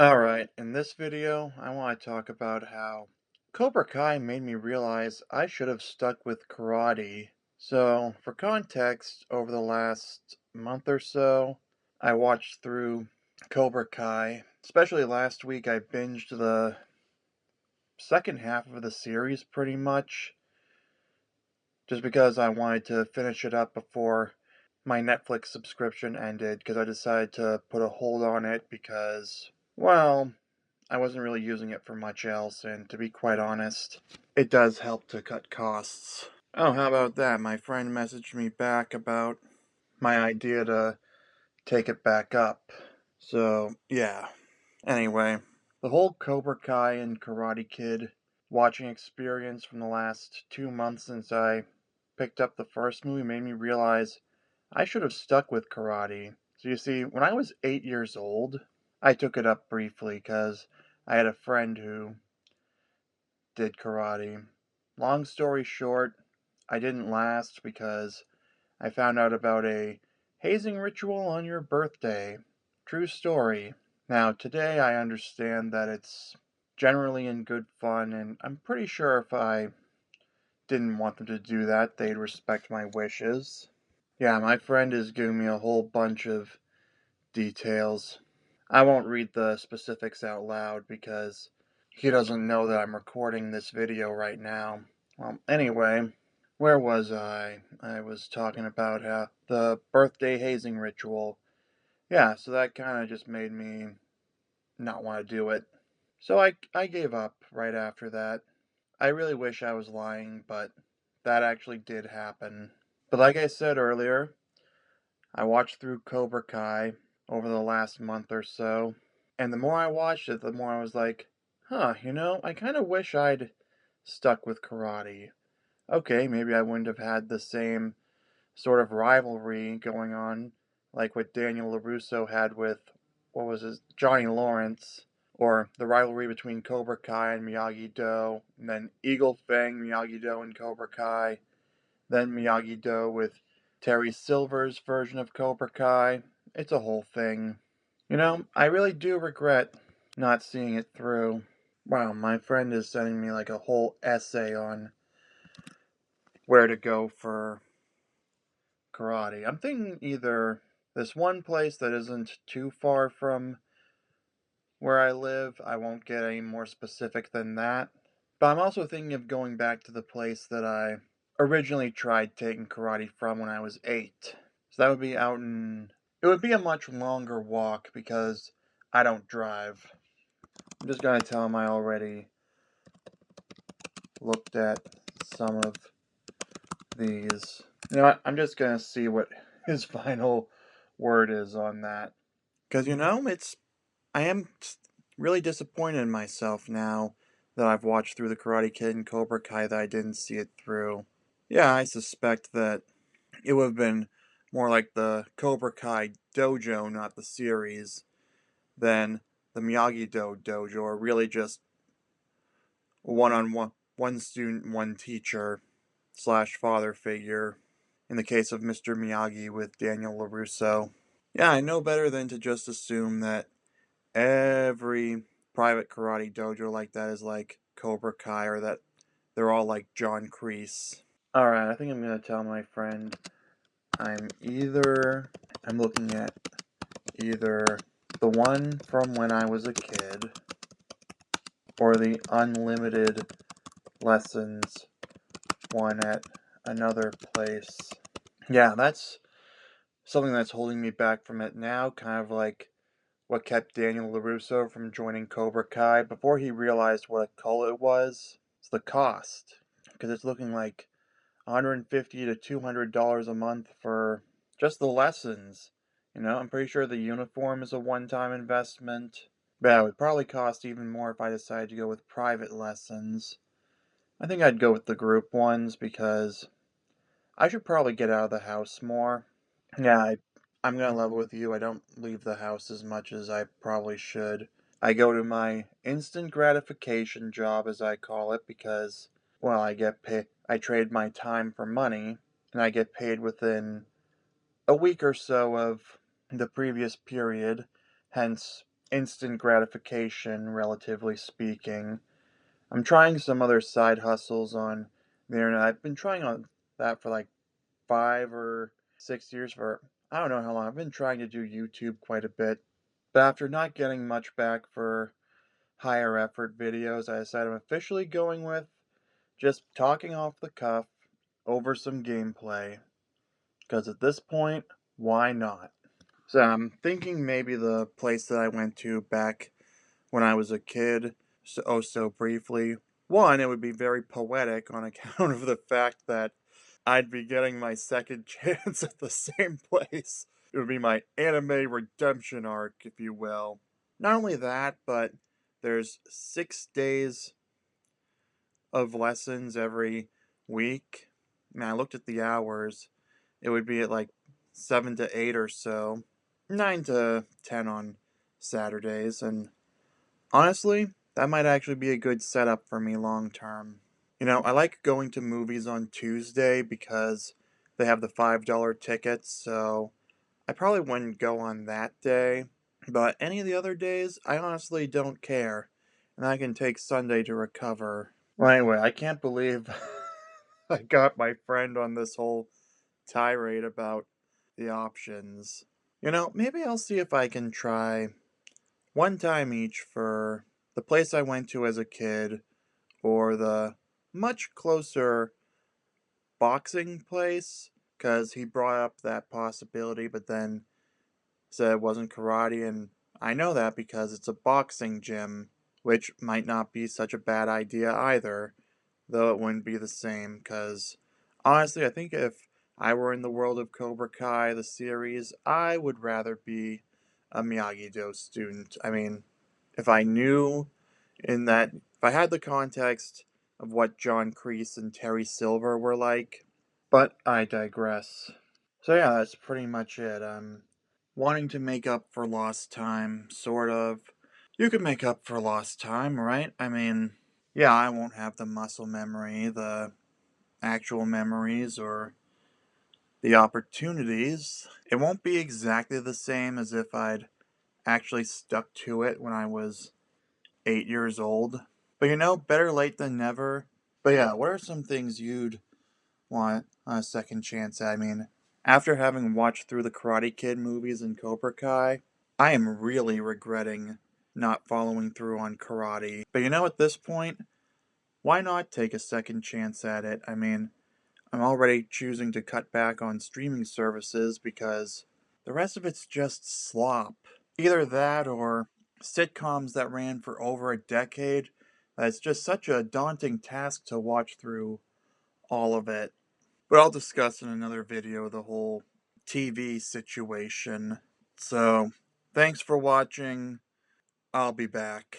Alright, in this video, I want to talk about how Cobra Kai made me realize I should have stuck with karate. So, for context, over the last month or so, I watched through Cobra Kai. Especially last week, I binged the second half of the series pretty much, just because I wanted to finish it up before my Netflix subscription ended, because I decided to put a hold on it because, well, I wasn't really using it for much else, and to be quite honest, it does help to cut costs. Oh, how about that? My friend messaged me back about my idea to take it back up. So, yeah. Anyway, the whole Cobra Kai and Karate Kid watching experience from the last 2 months since I picked up the first movie made me realize I should have stuck with karate. So you see, when I was 8 years old, I took it up briefly because I had a friend who did karate. Long story short, I didn't last because I found out about a hazing ritual on your birthday. True story. Now, today I understand that it's generally in good fun, and I'm pretty sure if I didn't want them to do that, they'd respect my wishes. Yeah, my friend is giving me a whole bunch of details. I won't read the specifics out loud because he doesn't know that I'm recording this video right now. Well, anyway, where was I? I was talking about how the birthday hazing ritual. Yeah, so that kind of just made me not want to do it. So I gave up right after that. I really wish I was lying, but that actually did happen. But like I said earlier, I watched through Cobra Kai over the last month or so, and the more I watched it, the more I was like, huh, I kind of wish I'd stuck with karate. Okay, maybe I wouldn't have had the same sort of rivalry going on like what Daniel LaRusso had with, what was his, Johnny Lawrence, or the rivalry between Cobra Kai and Miyagi-Do, and then Eagle Fang, Miyagi-Do, and Cobra Kai, then Miyagi-Do with Terry Silver's version of Cobra Kai. It's a whole thing. I really do regret not seeing it through. Wow, my friend is sending me like a whole essay on where to go for karate. I'm thinking either this one place that isn't too far from where I live. I won't get any more specific than that. But I'm also thinking of going back to the place that I originally tried taking karate from when I was 8. So that would be out in. It would be a much longer walk because I don't drive. I'm just gonna tell him I already looked at some of these. I'm just gonna see what his final word is on that. Because, I am really disappointed in myself now that I've watched through the Karate Kid and Cobra Kai that I didn't see it through. Yeah, I suspect that it would have been more like the Cobra Kai dojo, not the series, than the Miyagi-Do dojo, or really just one-on-one, one student, one teacher slash father figure, in the case of Mr. Miyagi with Daniel LaRusso. Yeah, I know better than to just assume that every private karate dojo like that is like Cobra Kai, or that they're all like John Kreese. Alright, I think I'm gonna tell my friend I'm looking at either the one from when I was a kid or the unlimited lessons one at another place. Yeah, that's something that's holding me back from it now, kind of like what kept Daniel LaRusso from joining Cobra Kai before he realized what a cult it was. It's the cost, because it's looking like $150 to $200 a month for just the lessons. I'm pretty sure the uniform is a one-time investment. But yeah, it would probably cost even more if I decided to go with private lessons. I think I'd go with the group ones because I should probably get out of the house more. Yeah, I'm gonna level with you. I don't leave the house as much as I probably should. I go to my instant gratification job, as I call it, because, well, I get paid. I trade my time for money, and I get paid within a week or so of the previous period, hence instant gratification, relatively speaking. I'm trying some other side hustles on the internet. I've been trying on that for like 5 or 6 years for I don't know how long. I've been trying to do YouTube quite a bit. But after not getting much back for higher effort videos, I decided I'm officially going with just talking off the cuff over some gameplay. Because at this point, why not? So I'm thinking maybe the place that I went to back when I was a kid, so briefly. One, it would be very poetic on account of the fact that I'd be getting my second chance at the same place. It would be my anime redemption arc, if you will. Not only that, but there's 6 days of lessons every week. Man, I looked at the hours. It would be at like 7 to 8 or so, 9 to 10 on Saturdays, and honestly, that might actually be a good setup for me long term. I like going to movies on Tuesday because they have the $5 tickets, so I probably wouldn't go on that day. But any of the other days, I honestly don't care, and I can take Sunday to recover. Well, anyway, I can't believe I got my friend on this whole tirade about the options. Maybe I'll see if I can try one time each for the place I went to as a kid or the much closer boxing place, because he brought up that possibility, but then said it wasn't karate, and I know that because it's a boxing gym, which might not be such a bad idea either, though it wouldn't be the same, because honestly, I think if I were in the world of Cobra Kai, the series, I would rather be a Miyagi-Do student. I mean, if I knew if I had the context of what John Kreese and Terry Silver were like, but I digress. So yeah, that's pretty much it. I'm wanting to make up for lost time, sort of. You can make up for lost time, right? I mean, yeah, I won't have the muscle memory, the actual memories, or the opportunities. It won't be exactly the same as if I'd actually stuck to it when I was 8 years old. But better late than never. But yeah, what are some things you'd want a second chance at? I mean, after having watched through the Karate Kid movies and Cobra Kai, I am really regretting not following through on karate. But at this point, why not take a second chance at it? I mean, I'm already choosing to cut back on streaming services because the rest of it's just slop. Either that or sitcoms that ran for over a decade. It's just such a daunting task to watch through all of it. But I'll discuss in another video the whole TV situation. So, thanks for watching. I'll be back.